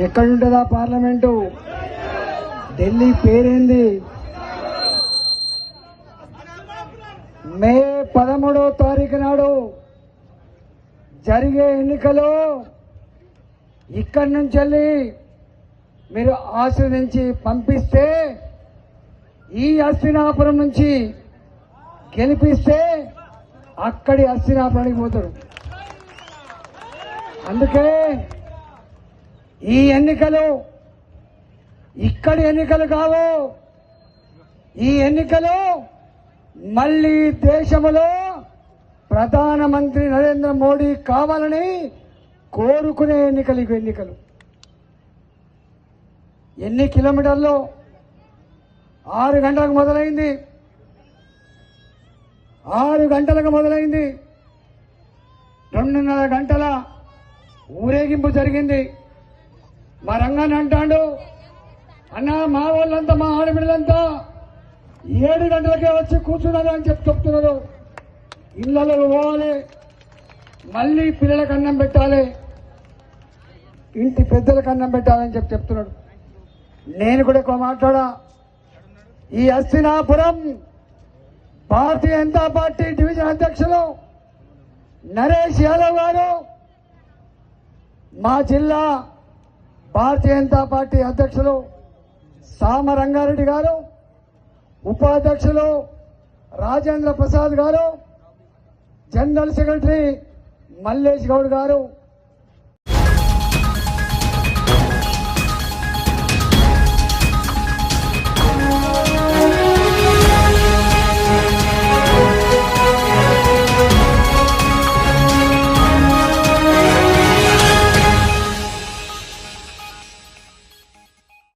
ఎక్కడుంటుందా parliament? Delhi పేరేంది? మే 13వ తారీఖు నాడు జరిగే ఎన్నికలు ఇక్కడి నుంచి వెళ్ళి మీరు ఆశీర్వదించి పంపిస్తే, ఈ హస్తినాపురం నుంచి గెలిపిస్తే అక్కడి హస్తినాపురానికి పోతారు. అందుకే ఈ ఎన్నికలు ఇక్కడి ఎన్నికలు కావు. ఈ ఎన్నికలు మళ్ళీ దేశంలో ప్రధానమంత్రి నరేంద్ర మోడీ కావాలని కోరుకునే ఎన్నికలు. ఎన్ని కిలోమీటర్లు? 6 గంటలకు మొదలైంది. 6 గంటలకు మొదలైంది. 2.5 గంటల ఊరేగింపు జరిగింది. మా రంగాన్ని అంటాడు, అన్న మా వాళ్ళంతా, మా ఆడపిల్లలంతా 7 గంటలకే వచ్చి కూర్చున్నారు అని చెప్తున్నారు. ఇళ్లలో పోవాలి, మళ్ళీ పిల్లలకు అన్నం పెట్టాలి, ఇంటి పెద్దలకు అన్నం పెట్టాలని చెప్తున్నాడు. నేను కూడా ఎక్కువ మాట్లాడా. ఈ హస్తినాపురం భారతీయ జనతా పార్టీ డివిజన్ అధ్యక్షులు నరేష్ యాదవ్ గారు, మా జిల్లా భారతీయ జనతా పార్టీ అధ్యక్షులు సామ రంగారెడ్డి గారు, ఉపాధ్యక్షులు రాజేంద్ర ప్రసాద్ గారు, జనరల్ సెక్రటరీ మల్లేష్ గౌడ్ గారు,